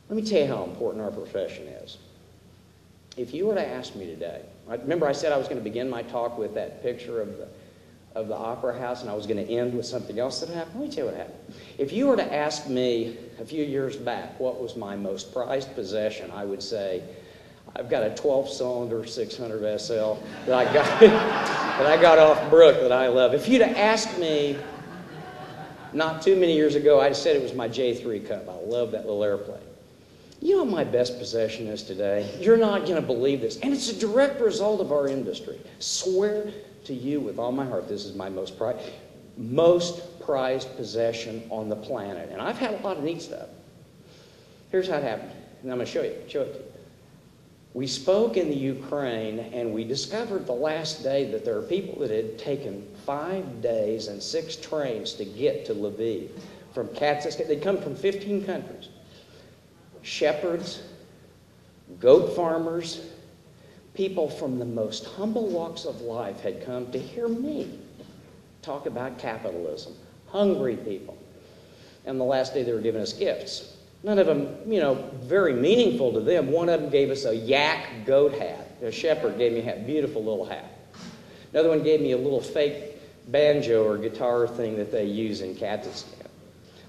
Let me tell you how important our profession is. If you were to ask me today, remember I said I was going to begin my talk with that picture of the Opera House, and I was going to end with something else that happened? Let me tell you what happened. If you were to ask me a few years back what was my most prized possession, I would say, I've got a 12-cylinder 600 SL that I got off Brook that I love. If you'd have asked me not too many years ago, I'd have said it was my J3 Cup. I love that little airplane. You know what my best possession is today? You're not going to believe this. And it's a direct result of our industry. Swear to you with all my heart, this is my most prized possession on the planet. And I've had a lot of neat stuff. Here's how it happened. And I'm going to show it to you. We spoke in the Ukraine, and we discovered the last day that there are people that had taken 5 days and 6 trains to get to Lviv from Kazakhstan. They'd come from 15 countries. Shepherds, goat farmers, people from the most humble walks of life had come to hear me talk about capitalism. Hungry people. And the last day they were giving us gifts. None of them, very meaningful to them. One of them gave us a yak goat hat. A shepherd gave me a hat, beautiful little hat. Another one gave me a little fake banjo or guitar thing that they use in Kazakhstan.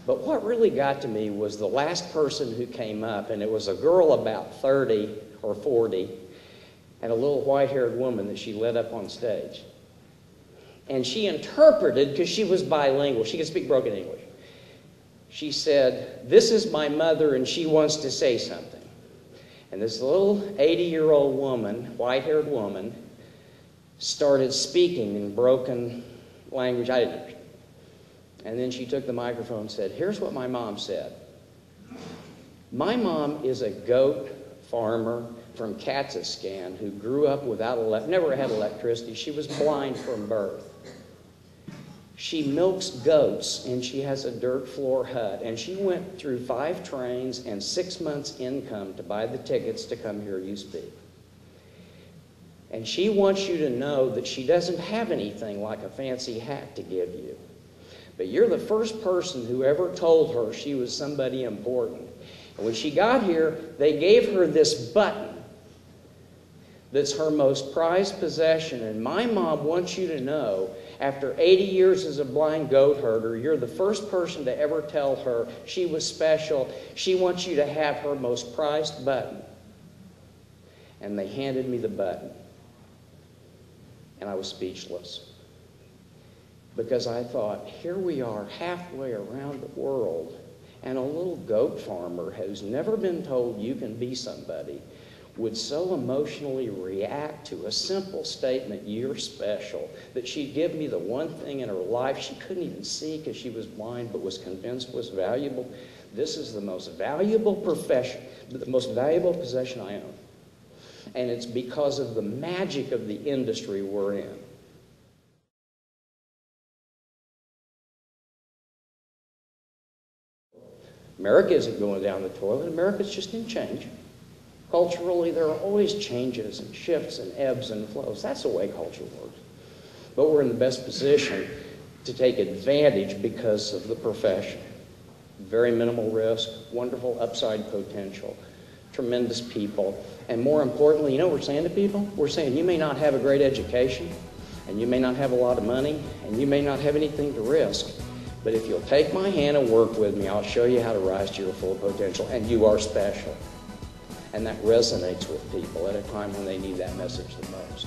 But what really got to me was the last person who came up, and it was a girl about 30 or 40, and a little white-haired woman that she led up on stage. And she interpreted, because she was bilingual, she could speak broken English. She said, "This is my mother, and she wants to say something." And this little 80-year-old woman, white-haired woman, started speaking in broken language I didn't understand. And then she took the microphone and said, "Here's what my mom said. My mom is a goat farmer from Kazakhstan who grew up without never had electricity. She was blind from birth. She milks goats, and she has a dirt floor hut. And she went through 5 trains and 6 months' income to buy the tickets to come hear you speak. And she wants you to know that she doesn't have anything like a fancy hat to give you. But you're the first person who ever told her she was somebody important. And when she got here, they gave her this button that's her most prized possession. And my mom wants you to know, after 80 years as a blind goat herder, you're the first person to ever tell her she was special. She wants you to have her most prized button." And they handed me the button. And I was speechless. Because I thought, here we are halfway around the world, and a little goat farmer who's never been told you can be somebody would so emotionally react to a simple statement, "You're special," that she'd give me the one thing in her life she couldn't even see because she was blind but was convinced was valuable. This is the most valuable profession, the most valuable possession I own. And it's because of the magic of the industry we're in. America isn't going down the toilet. America's just in change. Culturally, there are always changes and shifts and ebbs and flows. That's the way culture works. But we're in the best position to take advantage because of the profession. Very minimal risk, wonderful upside potential, tremendous people, and more importantly, you know what we're saying to people? We're saying you may not have a great education, and you may not have a lot of money, and you may not have anything to risk. But if you'll take my hand and work with me, I'll show you how to rise to your full potential, and you are special. And that resonates with people at a time when they need that message the most.